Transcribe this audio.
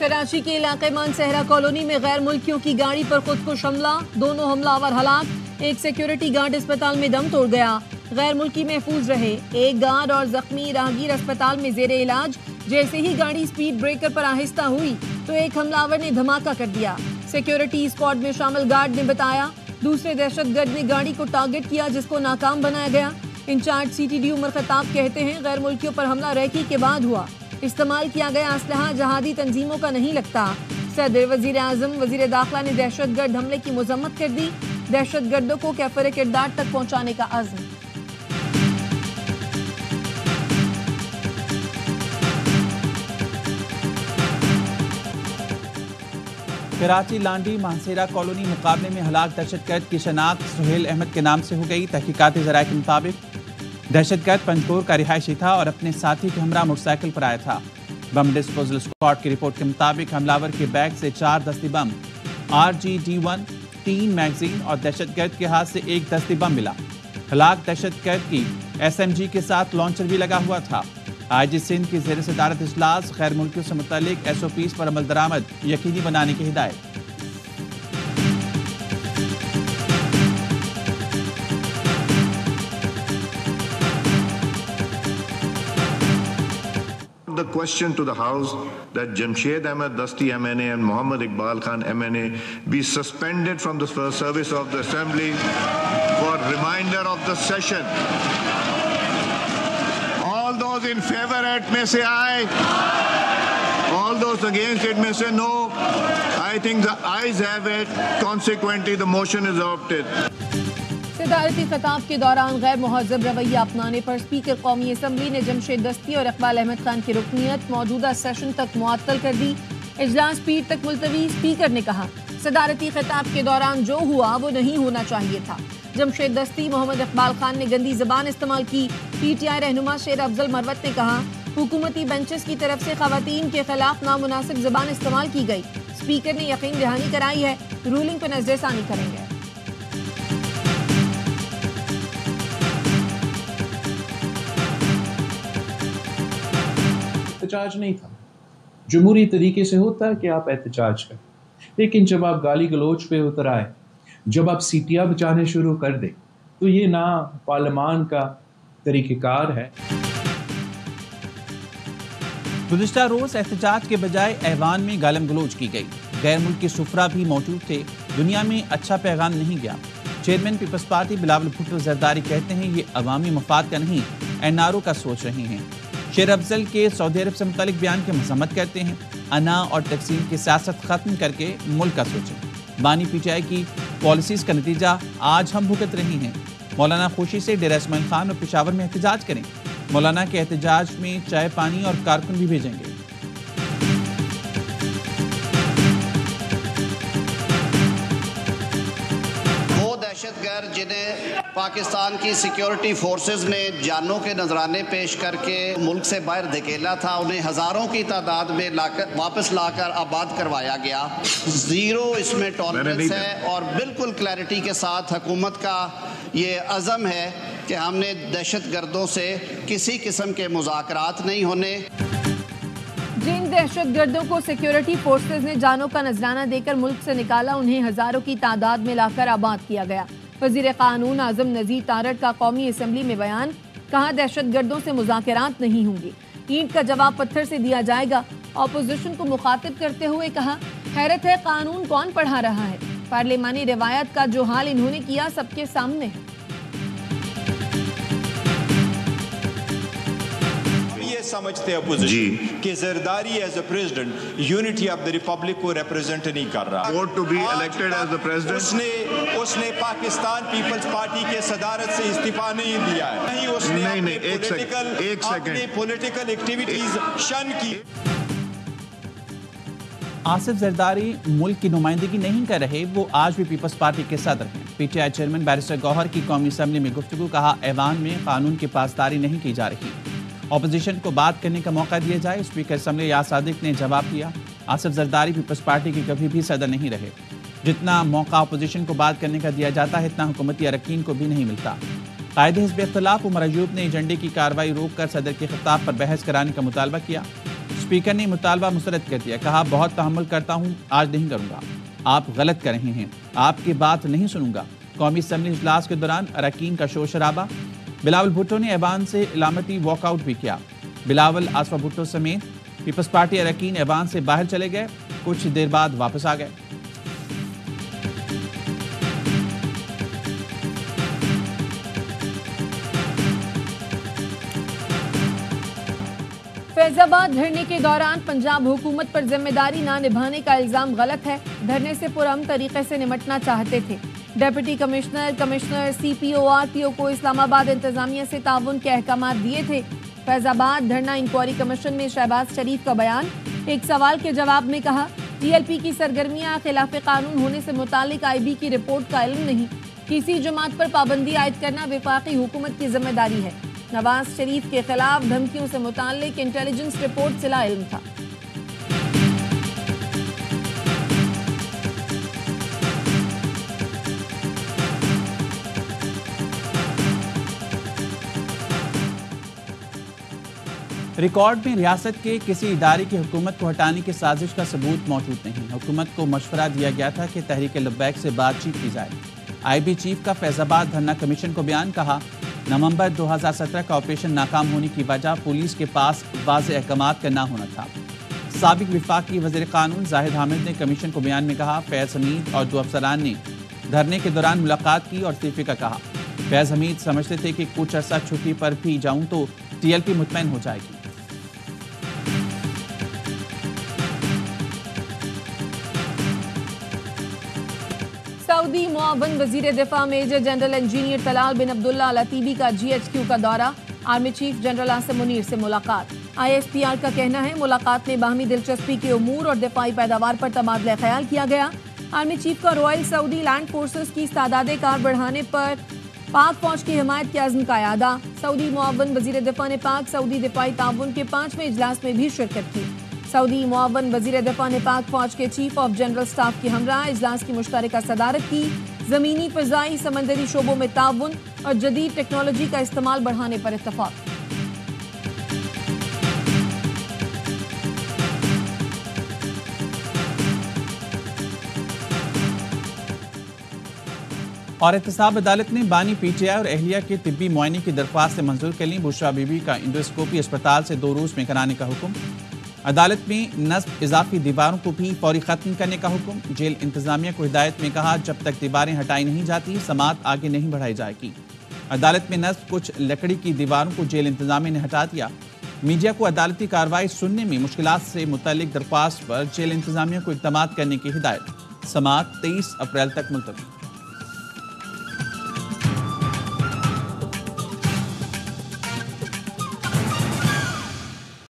कराची के इलाके मानसहरा कॉलोनी में गैर मुल्कियों की गाड़ी पर खुदकुश हमला, दोनों हमलावर हलाक। एक सिक्योरिटी गार्ड अस्पताल में दम तोड़ गया। गैर मुल्की महफूज रहे। एक गार्ड और जख्मी राहगीर अस्पताल में जेरे इलाज। जैसे ही गाड़ी स्पीड ब्रेकर पर आहिस्ता हुई तो एक हमलावर ने धमाका कर दिया। सिक्योरिटी स्क्वाड में शामिल गार्ड ने बताया, दूसरे दहशतगर्द ने गाड़ी को टारगेट किया जिसको नाकाम बनाया गया। इंचार्ज CTD उमर खताब कहते हैं, गैर मुल्कियों पर हमला रेकी के बाद हुआ। इस्तेमाल किया गया असलहा जहादी तंजीमों का नहीं लगता। सदर, वजीर आजम, वजीर दाखिला ने दहशतगर्द हमले की मजम्मत कर दी। दहशतगर्दों को कैफर किरदार तक पहुंचाने का अज़्म। कराची लांडी मानसेरा कॉलोनी मुकाबले में हलाक दहशतगर्द की शनाख्त सुहेल अहमद के नाम से हो गई। तहकीकाती ज़राए के मुताबिक दहशतगर्द पंजकोर का रिहायशी था और अपने साथी के हमरा मोटरसाइकिल पर आया था। बम डिस्पोजल स्क्वाड की रिपोर्ट के मुताबिक हमलावर के बैग से 4 दस्ती बम RGD1, 3 मैगजीन और दहशतगर्द के हाथ से 1 दस्ती बम मिला। हलाक दहशतगर्द की SMG के साथ लॉन्चर भी लगा हुआ था। IG सिंध की ज़ेर सदारत इजलास गैर मुल्कियों से मुतालिक SOPs पर अमल दरामद यकीनी बनाने की हिदायत। The question to the House that Jamshed Ahmed Dasti MNA and Muhammad Iqbal Khan MNA be suspended from the service of the Assembly for reminder of the session. All those in favor it may say aye. All those against it may say no. I think the ayes have it. Consequently, the motion is adopted. सदारती खिताब के दौरान गैर मुहज़्ज़ब रवैया अपनाने पर speaker कौमी assembly ने जमशेद दस्ती और इकबाल अहमद खान की रुकनियत मौजूदा सेशन तक मुअत्तल कर दी। इजलास पीर तक मुलतवी। स्पीकर ने कहा, सदारती खिताब के दौरान जो हुआ वो नहीं होना चाहिए था। जमशेद दस्ती, मोहम्मद इकबाल खान ने गंदी जबान इस्तेमाल की। PTI रहनुमा शेर अफजल मरवत ने कहा, हुकूमती बेंचेस की तरफ से खवातीन के खिलाफ नामुनासिब जबान इस्तेमाल की गई। स्पीकर ने यकीन दहानी कराई है, रूलिंग पर नजरसानी करेंगे। एहतजाज नहीं था। जमहूरी तरीके से होता है कि आप एहतजाज करें, लेकिन जब आप गाली गलोच पे उतर आए, जब आप सीटियां बचाने शुरू कर दें, तो ये ना पार्लियामान का तरीक़ेकार है। गुज़िश्ता रोज़ एहतजाज के बजाय ऐवान में गालम गलोच की गई। गैर मुल्की सुफरा भी मौजूद थे। दुनिया में अच्छा पैगाम नहीं गया। Chairman Peoples Party Bilawal Bhutto Zardari कहते हैं, ये अवामी मफाद का नहीं NRO का सोच रहे हैं। शेर अफजल के सऊदी अरब से मुतालिक बयान की मजम्मत करते हैं। अना और तकसीम की सियासत खत्म करके मुल्क का सोचें। बानी PTI की पॉलिसीज़ का नतीजा आज हम भुगत रही हैं। मौलाना खुशी से डेरा इस्माइल खान और पेशावर में एहतजाज करें। मौलाना के एहतजाज में चाय पानी और कारकुन भी भेजेंगे। दहशतगर्द जिन्हें पाकिस्तान की सिक्योरिटी फोर्सेस ने जानों के नजराने पेश करके मुल्क से बाहर धकेला था, उन्हें हज़ारों की तादाद में वापस लाकर आबाद करवाया गया। ज़ीरो इसमें टॉलरेंस है और बिल्कुल क्लैरिटी के साथ हुकूमत का ये अज़म है कि हमने दहशतगर्दों से किसी किस्म के मुज़ाकरात नहीं होने। जिन दहशतगर्दों को सिक्योरिटी फोर्सेज ने जानों का नजराना देकर मुल्क से निकाला, उन्हें हजारों की तादाद में लाकर आबाद किया गया। वजीर कानून आजम नजीर तारड़ का कौमी असम्बली में बयान, कहा दहशतगर्दों से मुज़ाकरात नहीं होंगे, ईंट का जवाब पत्थर से दिया जाएगा। ऑपोजिशन को मुखातिब करते हुए कहा, हैरत है कानून कौन पढ़ा रहा है। पार्लिमानी रिवायत का जो हाल इन्होंने किया सबके सामने है। समझते अपोजिशन कि Zardari as a president unity of the republic को रिप्रेजेंट नहीं कर रहा। Vote to be elected as the president. उसने पाकिस्तान पीपल्स पार्टी के सदारत से इस्तीफा नहीं दिया है, नहीं उसने अपनी पॉलिटिकल एक्टिविटीज शन की। आसिफ जरदारी मुल्क की नुमाइंदगी नहीं कर रहे, वो आज भी पीपल्स पार्टी के सदर हैं। PTI चेयरमैन बैरिस्टर गौहर की कौमी असम्बली में गुफ्तगू, कहा ऐवान में कानून की पासदारी नहीं की जा रही, ऑपोजिशन को बात करने का मौका दिया जाए। स्पीकर असम्बली याद सादिक ने जवाब दिया, आसिफ जरदारी पीपल्स पार्टी के कभी भी सदर नहीं रहे। जितना मौका ऑपोजिशन को बात करने का दिया जाता है, इतना हुकूमती अरकान को भी नहीं मिलता। कायदे हिज़्ब इख्तिलाफ उमर अयूब ने एजेंडे की कार्रवाई रोक कर सदर के खिताब पर बहस कराने का मुतालबा किया। स्पीकर ने मुतालबा मुस्तरद कर दिया। कहा, बहुत तहम्मुल करता हूँ, आज नहीं करूँगा। आप गलत कर रहे हैं, आपकी बात नहीं सुनूंगा। कौमी असम्बली इजलास के दौरान अरकान का शोर शराबा। बिलावल भुट्टो ने ऐवान से इलामती वॉकआउट भी किया। बिलावल, आसफा भुट्टो समेत पीपल्स पार्टी अरकान ऐवान से बाहर चले गए, कुछ देर बाद वापस आ गए। फैजाबाद धरने के दौरान पंजाब हुकूमत पर जिम्मेदारी ना निभाने का इल्जाम गलत है। धरने से पुरअमन तरीके से निपटना चाहते थे। डिप्टी कमिश्नर CPO RTO को इस्लामाबाद इंतजामिया से ताउन के अहकाम दिए थे। फैजाबाद धरना इंक्वायरी कमीशन में शहबाज शरीफ का बयान। एक सवाल के जवाब में कहा, TLP की सरगर्मियां खिलाफ कानून होने से मुतालिक IB की रिपोर्ट का इल्म नहीं। किसी जमात पर पाबंदी आयद करना वफाकी हुकूमत की जिम्मेदारी है। नवाज शरीफ के खिलाफ धमकियों से मुतालिक इंटेलिजेंस रिपोर्ट सिला इल्म था। रिकॉर्ड में रियासत के किसी इदारे की हुकूमत को हटाने की साजिश का सबूत मौजूद नहीं। हुकूमत को मशवरा दिया गया था कि तहरीक लब्बैक से बातचीत की जाए। IB चीफ का फैजाबाद धरना कमीशन को बयान। कहा, नवंबर 2017 का ऑपरेशन नाकाम होने की वजह पुलिस के पास वाज़ेह अहकामात का ना होना था। साबिक वफाकी वज़ीर कानून जाहिद हामिद ने कमीशन को बयान में कहा, फैज़ हमीद और 2 अफसरान ने धरने के दौरान मुलाकात की और इस्तीफे का कहा। फैज़ हमीद समझते थे कि कुछ अर्सा छुट्टी पर भी जाऊं तो TLP मुतमईन हो जाएगी। सऊदी मुआवन वजीर दिफा मेजर जनरल इंजीनियर तलाल बिन अब्दुल्ला अल अतीबी का GHQ का दौरा। Army chief general Asim Munir से मुलाकात। ISPR का कहना है, मुलाकात में बाहमी दिलचस्पी के उमूर और दिफाई पैदावार पर तबादला ख्याल किया गया। आर्मी चीफ का रॉयल सऊदी लैंड फोर्सेस की तादाद कार बढ़ाने पर पाक फौज की हिमायत के अज़्म का यादा। सऊदी मुआवन वजीर दिफा ने पाक सऊदी दिफाई ताउन के 5वें इजलास में भी शिरकत की। सऊदी मुआवन वजीर दिफा ने पाक फौज के चीफ ऑफ जनरल स्टाफ की हमरा इजलास की मुश्तरका सदारत की। जमीनी, फ़ज़ाई, समंदरी शोबों में ताउन और जदीद टेक्नोलॉजी का इस्तेमाल बढ़ाने पर इत्तफाक। और एहतसाब अदालत ने बानी PTI और एहलिया के तिब्बी मुआयने की दरख्वास्त से मंजूर कर ली। बुशरा बीबी का इंडोस्कोपी अस्पताल से 2 रोज़ में कराने का हुक्म। अदालत में नस्ब इजाफी दीवारों को भी फौरी खत्म करने का हुक्म। जेल इंतजामिया को हिदायत में कहा, जब तक दीवारें हटाई नहीं जाती समात आगे नहीं बढ़ाई जाएगी। अदालत में नस्ब कुछ लकड़ी की दीवारों को जेल इंतजामिया ने हटा दिया। मीडिया को अदालती कार्रवाई सुनने में मुश्किलात से मुतल्लिक दरख्वास्त पर जेल इंतजामिया को इक़दामात करने की हिदायत। समात 23 अप्रैल तक मुलतवी।